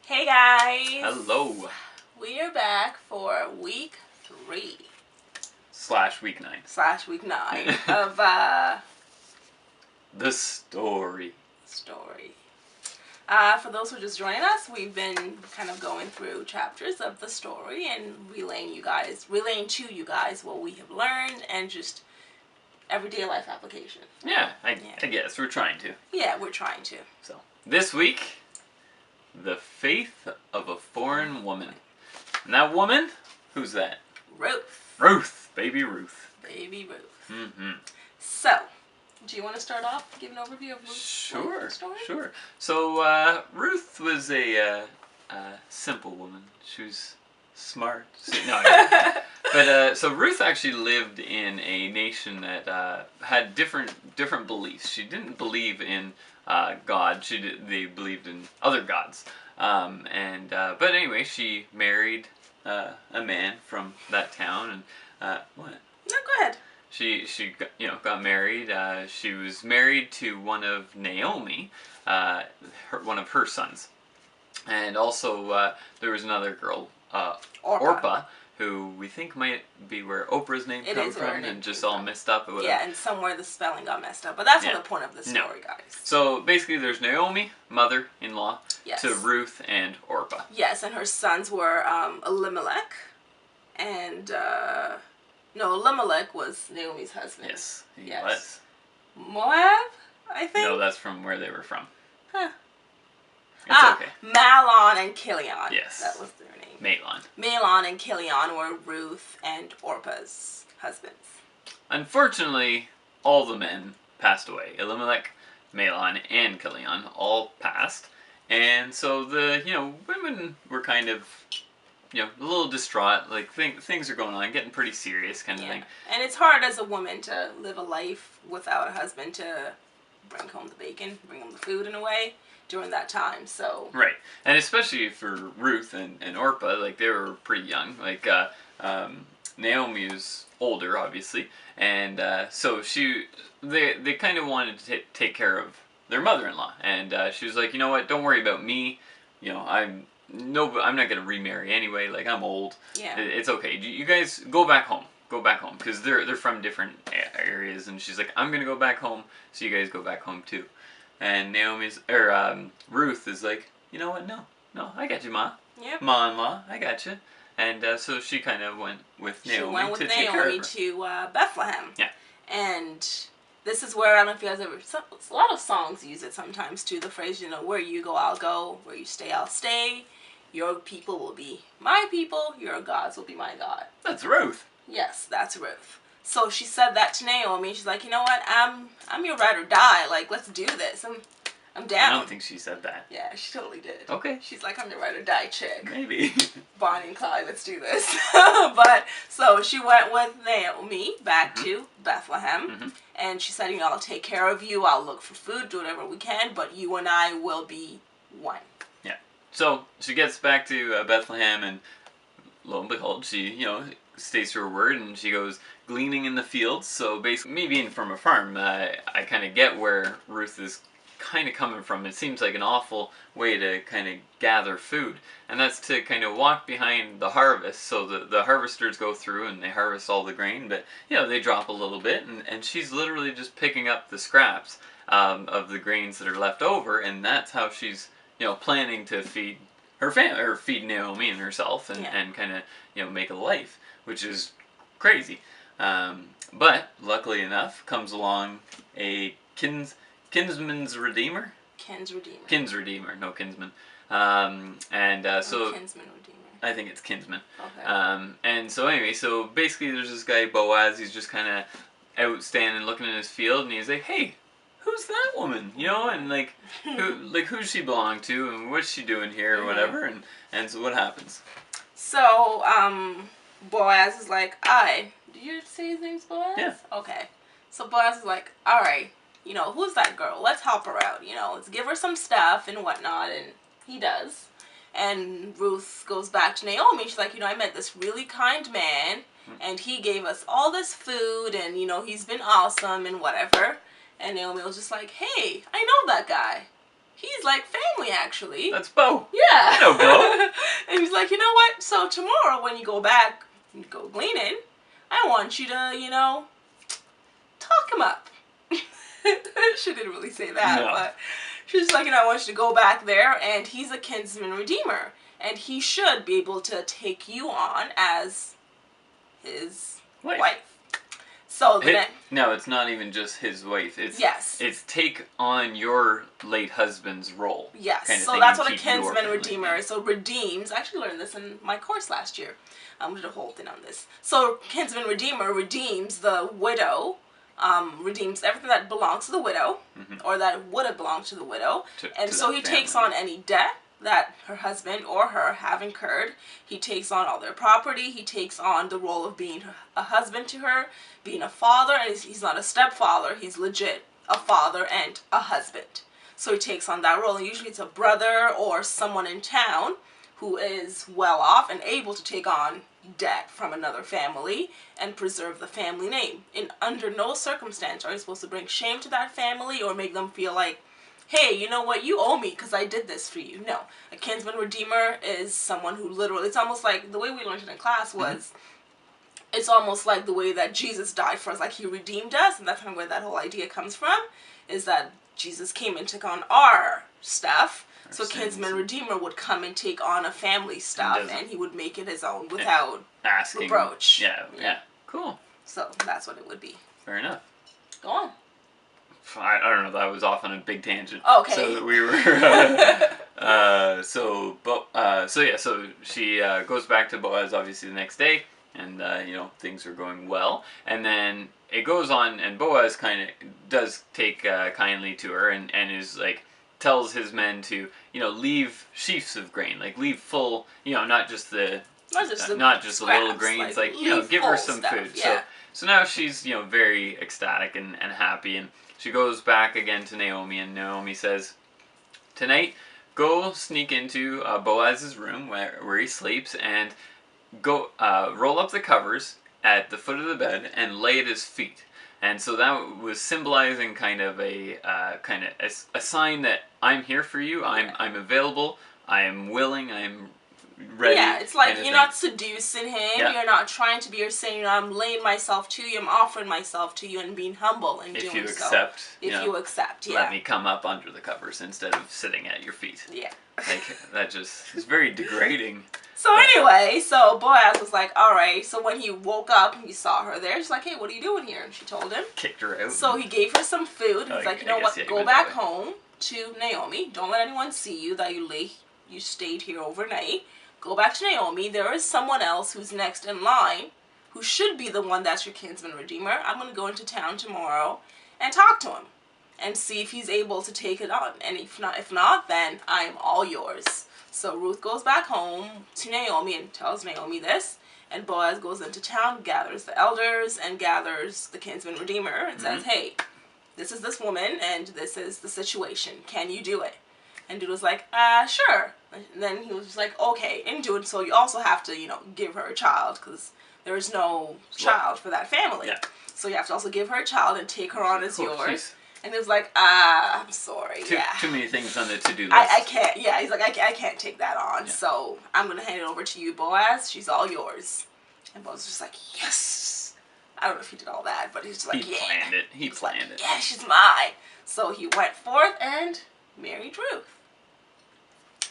Hey guys! Hello. We are back for week 3 / week 9. / week 9 of The story. For those who are just joining us, we've been kind of going through chapters of the story and relaying to you guys what we have learned and just everyday life application. Yeah, I guess we're trying to. Yeah, we're trying to. So, this week, the faith of a foreign woman. And that woman, who's that? Ruth. Ruth. Baby Ruth. Baby Ruth. Mm-hmm. So, do you want to start off, give an overview of Ruth's story? Sure. So, Ruth was a simple woman. She was smart. So Ruth actually lived in a nation that had different beliefs. She didn't believe in God. They believed in other gods. But anyway, she married a man from that town, and what? No, go ahead. She got married. She was married to one of Naomi, one of her sons, and also there was another girl, Orpah, who we think might be where Oprah's name comes from, and just all messed up. Yeah, and somewhere the spelling got messed up, but that's not the point of the story, guys. So basically, there's Naomi, mother-in-law, to Ruth and Orpah. Yes, and her sons were Elimelech, and Elimelech was Naomi's husband. Yes, he was. Moab, I think. No, that's from where they were from. Huh. It's okay. Mahlon and Chilion. Yes. That was their name. Mahlon and Chilion were Ruth and Orpah's husbands. Unfortunately, all the men passed away. Elimelech, Mahlon, and Chilion all passed. And so the, women were kind of, a little distraught. Like, things are going on, getting pretty serious kind of thing. And it's hard as a woman to live a life without a husband to bring home the bacon, bring home the food in a way during that time, so. Right. And especially for Ruth and Orpah, like, they were pretty young. Like, Naomi was older, obviously. And so they kind of wanted to take care of their mother-in-law. And she was like, you know what, don't worry about me. I'm not going to remarry anyway. Like, I'm old. Yeah. It's okay. You guys go back home. Because they're from different areas. And she's like, I'm going to go back home, so you guys go back home too. And Ruth is like, you know what, no, I got you, Ma. Yep. Ma-in-law, I got you. And so she kind of went with Naomi to take care of her. to Bethlehem. Yeah. And this is where, I don't know if you guys ever, a lot of songs use it sometimes too, the phrase, where you go, I'll go, where you stay, I'll stay. Your people will be my people, your gods will be my God. That's Ruth. Yes, that's Ruth. So she said that to Naomi. She's like, you know what? I'm your ride or die. Like, let's do this. I'm down. I don't think she said that. Yeah, she totally did. Okay. She's like, I'm your ride or die chick. Maybe. Bonnie and Clyde, let's do this. But so she went with Naomi back to Bethlehem, and she said, I'll take care of you. I'll look for food, do whatever we can, but you and I will be one. Yeah. So she gets back to Bethlehem, and lo and behold, she stays to her word, and she goes gleaning in the fields. So basically, me being from a farm, I kind of get where Ruth is kind of coming from. It seems like an awful way to kind of gather food, and that's to kind of walk behind the harvest. So the harvesters go through and they harvest all the grain, but they drop a little bit, and she's literally just picking up the scraps of the grains that are left over, and that's how she's planning to feed her family, or feed Naomi and herself, and kind of make a life, which is crazy. But luckily enough, comes along a kinsman's redeemer. Kin's redeemer, no kinsman. So kinsman redeemer. I think it's kinsman. Okay. And so anyway, so basically there's this guy Boaz. He's just kind of out standing, looking in his field, and he's like, "Hey, who's that woman? And like, who's she belong to, and what's she doing here, or whatever?" And so what happens? So Boaz is like, did you say his name's Boaz? Yeah. Okay. So Boaz is like, all right, who's that girl? Let's help her out, let's give her some stuff and whatnot, and he does. And Ruth goes back to Naomi. She's like, I met this really kind man, and he gave us all this food, and, he's been awesome and whatever. And Naomi was just like, hey, I know that guy. he's like family, actually. That's Bo. Yeah. I know Bo. And he's like, you know what? So tomorrow when you go back and go gleaning, I want you to, you know, talk him up. She didn't really say that, No. but she's like, you know, I want you to go back there, and he's a kinsman redeemer, and he should be able to take you on as his wife. So no, it's not even just his wife. It's yes. It's take on your late husband's role. Yes. Kind of So that's what a kinsman redeemer is. So redeems. I actually learned this in my course last year. We did a whole thing on this. So kinsman redeemer redeems the widow. Redeems everything that belongs to the widow, or that would have belonged to the widow, and so he takes on any debt that her husband or her have incurred. He takes on all their property. He takes on the role of being a husband to her, being a father, and he's not a stepfather. He's legit a father and a husband. So he takes on that role, and usually it's a brother or someone in town who is well off and able to take on debt from another family and preserve the family name. In under no circumstance are you supposed to bring shame to that family or make them feel like, hey, you know what, you owe me because I did this for you. No. A kinsman redeemer is someone who literally, it's almost like, the way we learned it in class was, it's almost like the way that Jesus died for us, like he redeemed us, and that's kind of where that whole idea comes from, is that Jesus came and took on our stuff. So kinsman redeemer would come and take on a family stuff, and he would make it his own without asking reproach. Yeah. Cool. So that's what it would be. Fair enough. Go on. I don't know. That was off on a big tangent. Okay. So we were. So she goes back to Boaz obviously the next day, and you know, things are going well, and then it goes on, and Boaz kind of does take kindly to her, and is like, tells his men to, you know, leave sheaves of grain, like leave full, you know, not just the little grains, like you know, give her some food. Yeah. So now she's, you know, very ecstatic and happy, and she goes back again to Naomi, and Naomi says, tonight, go sneak into Boaz's room where he sleeps, and go roll up the covers at the foot of the bed and lay at his feet. And so that was symbolizing kind of a sign that I'm here for you. I'm available. I am willing. I'm ready. Yeah, it's like you're not seducing him. Yeah. You're not trying to be. You're saying, you know, I'm laying myself to you. I'm offering myself to you, and being humble and doing so. If you accept. If you accept, yeah. Let me come up under the covers instead of sitting at your feet. Yeah. Like, that just is very degrading. So anyway, so Boaz was like, all right. So when he woke up, he saw her there. She's like, hey, what are you doing here? And she told him. Kicked her out. So he gave her some food. He's like, you know what? Go back home to Naomi. Don't let anyone see you that you stayed here overnight. Go back to Naomi. There is someone else who's next in line who should be the one that's your kinsman redeemer. I'm going to go into town tomorrow and talk to him and see if he's able to take it on. And if not, then I am all yours. So Ruth goes back home to Naomi and tells Naomi this. And Boaz goes into town, gathers the elders, and gathers the kinsman redeemer and says, hey, this is this woman, and this is the situation. Can you do it? And dude was like, sure. And then he was just like, okay. In doing so, you also have to, you know, give her a child, because there is no child for that family. Yeah. So you have to also give her a child and take her on as yours. Geez. And he was like, I'm sorry. Too many things on the to-do list. I can't. Yeah, he's like, I can't take that on. Yeah. So I'm going to hand it over to you, Boaz. She's all yours. And Boaz was just like, yes. I don't know if he did all that, but he's just like, he planned it. He planned it. Yeah, she's mine. So he went forth and married Ruth.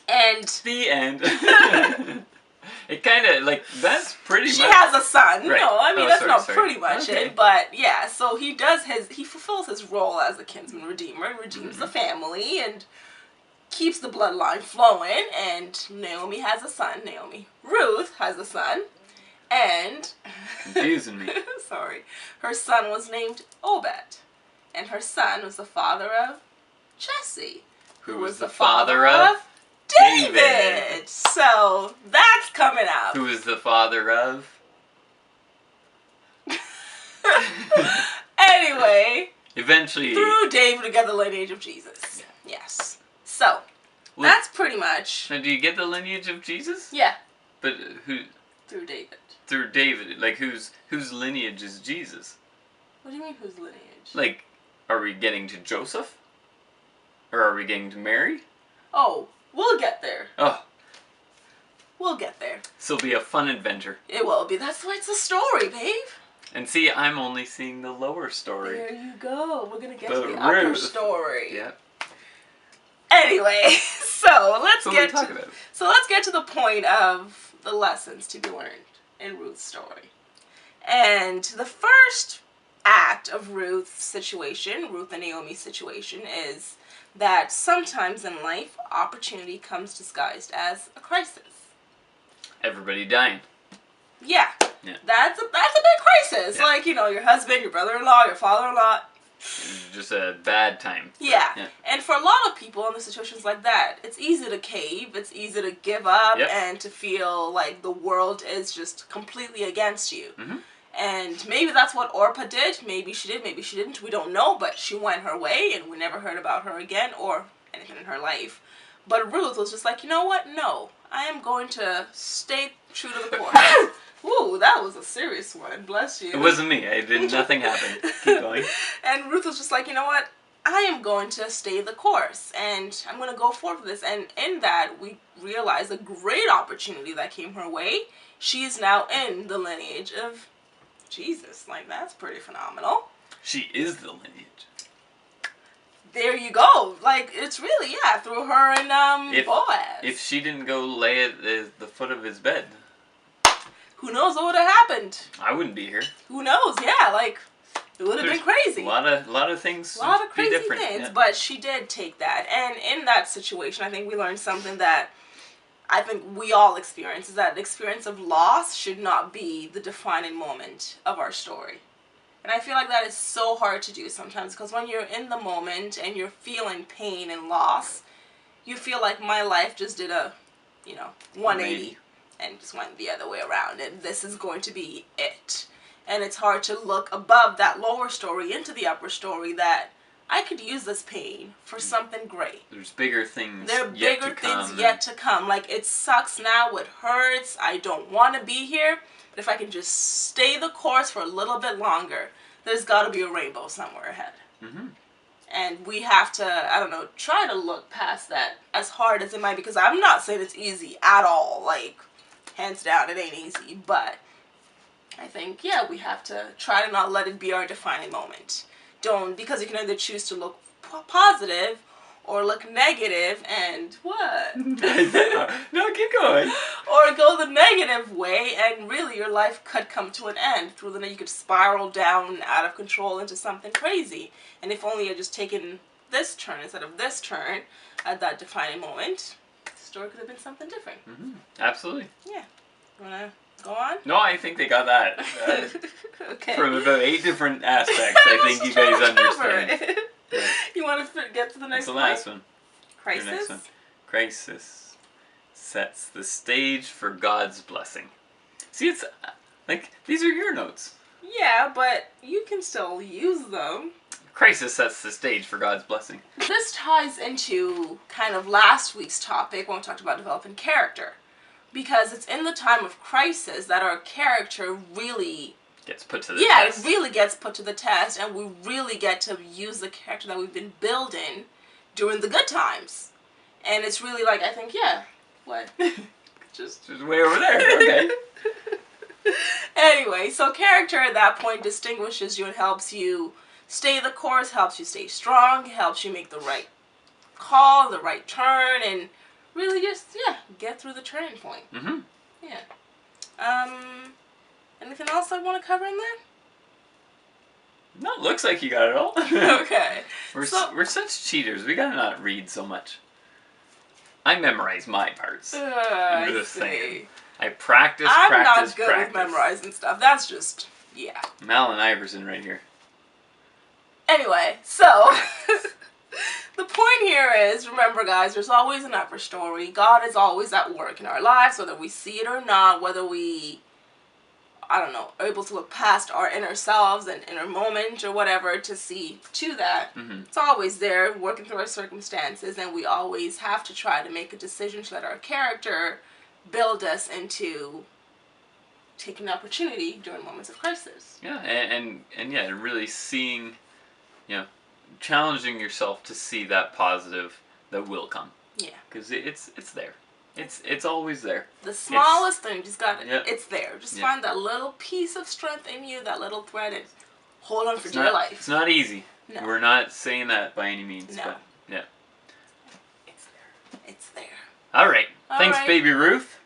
And the end. It kind of, like, that's pretty much... She has a son. Right. No, I mean, pretty much it. But, yeah, so he fulfills his role as the kinsman redeemer and redeems the family and keeps the bloodline flowing. And Naomi has a son. Ruth has a son. And... Confusing me. Sorry. Her son was named Obed. And her son was the father of Jesse. Who was the father of... David. So that's coming up. Who is the father of? Anyway. Eventually. Through David, we get the lineage of Jesus. Yeah. Yes. So that's pretty much. Now, do you get the lineage of Jesus? Yeah. But who? Through David. Through David, like whose lineage is Jesus? What do you mean, whose lineage? Like, are we getting to Joseph? Or are we getting to marry? Oh, we'll get there. Oh. We'll get there. This'll be a fun adventure. It will be. That's why it's a story, babe. And see, I'm only seeing the lower story. There you go. We're going to get But to the upper Ruth. story. Yeah. Anyway, so let's get to the point of the lessons to be learned in Ruth's story. And the first act of Ruth's situation, Ruth and Naomi's situation, is that sometimes in life, opportunity comes disguised as a crisis. Everybody dying. Yeah. That's a big crisis. Yeah. Like, your husband, your brother-in-law, your father-in-law. Just a bad time. Yeah. And for a lot of people in the situations like that, it's easy to cave, it's easy to give up, and to feel like the world is just completely against you. Mm-hmm. And maybe that's what Orpah did. Maybe she did, maybe she didn't. We don't know, but she went her way, and we never heard about her again or anything in her life. But Ruth was just like, you know what? No. I am going to stay true to the course. Ooh, that was a serious one. Bless you. It wasn't me. Nothing happened. Keep going. And Ruth was just like, you know what? I am going to stay the course. And I'm going to go forward with this. And in that, we realized a great opportunity that came her way. She is now in the lineage of Jesus. Like, that's pretty phenomenal. She is the lineage. There you go. Like, it's really, through her and Boaz. If she didn't go lay at the foot of his bed, who knows what would have happened? I wouldn't be here. Who knows? Yeah, like, it would have been crazy. A lot of things. A lot of crazy different. things. But she did take that. And in that situation, I think we learned something that I think we all experience, is that the experience of loss should not be the defining moment of our story. And I feel like that is so hard to do sometimes, because when you're in the moment and you're feeling pain and loss, you feel like my life just did a, 180 and just went the other way around, and this is going to be it. And it's hard to look above that lower story into the upper story, that I could use this pain for something great. There's bigger things. There are bigger things yet to come. Like, it sucks now, it hurts, I don't want to be here. But if I can just stay the course for a little bit longer, there's got to be a rainbow somewhere ahead. Mm-hmm. And we have to, try to look past that, as hard as it might be. Because I'm not saying it's easy at all. Like, hands down, it ain't easy. But I think, we have to try to not let it be our defining moment. Because you can either choose to look positive or look negative, and what? No, keep going. Or go the negative way, and really your life could come to an end. Through you could spiral down out of control into something crazy. And if only you're just taking this turn instead of this turn at that defining moment, the story could have been something different. Mm-hmm. Absolutely. Yeah. You want to go on? No, I think they got that. Okay. From about 8 different aspects, I think you guys understand. Yeah. You want to get to the next one? What's the last one? Crisis? Your next one. Crisis sets the stage for God's blessing. See, it's like, these are your notes. Yeah, but you can still use them. Crisis sets the stage for God's blessing. This ties into kind of last week's topic when we talked about developing character. Because it's in the time of crisis that our character really gets put to the test. It really gets put to the test, and we really get to use the character that we've been building during the good times. And it's really like, I think, what? just way over there, okay. Anyway, so character at that point distinguishes you and helps you stay the course, helps you stay strong, helps you make the right call, the right turn, and really just, get through the turning point. Mm-hmm. Yeah. Anything else I want to cover in there? No, it looks like you got it all. Okay. We're such cheaters. We gotta not read so much. I memorize my parts. I'm just saying. I practice. I'm not good with memorizing stuff. That's just, Mal and Iverson right here. Anyway, so the point here is, remember guys, there's always an upper story. God is always at work in our lives, whether we see it or not, whether we, are able to look past our inner selves and inner moment or whatever to see to that. Mm-hmm. It's always there, working through our circumstances, and we always have to try to make a decision to let our character build us into taking opportunity during moments of crisis. Yeah, and really seeing, challenging yourself to see that positive that will come. Yeah. Because it's there. It's always there. The smallest thing, just got it. Yeah. It's there. Just Yeah. find that little piece of strength in you, that little thread, and hold on for It's dear not, life. It's not easy. No. We're not saying that by any means. No. But yeah. It's there. It's there. All right. All Thanks, right. baby Ruth.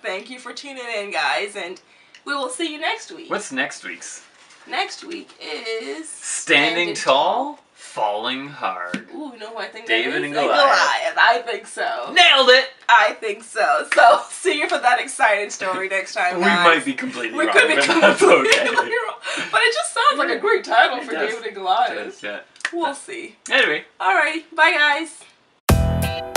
Thank you for tuning in, guys, and we will see you next week. What's next week's? Next week is Standing tall, falling hard. Ooh, you know who I think David that is? and Goliath. I think so. Nailed it. I think so. So, see you for that exciting story next time, We guys. might be completely wrong. We could be but that's completely okay. wrong. But it just sounds like a great title for does. David and Goliath. Yeah. We'll see. Anyway. Alright, bye guys.